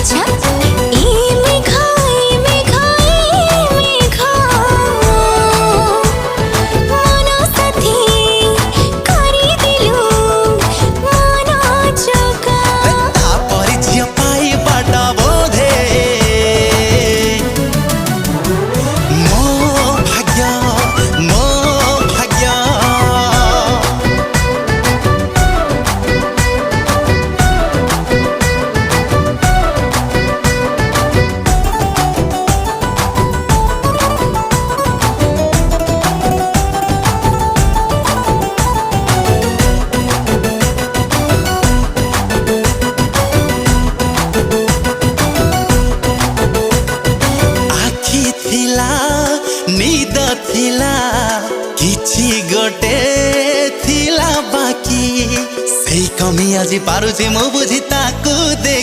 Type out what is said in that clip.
अच्छा ए मेघा मनो साथी करी दिलु मनो चोका तापर झिया पाई बाटा बोधे मो भाग्य नीद थिला किछि गोटे थिला बाकी सेई कमी आज पारुछि मु बुझी ताकू दे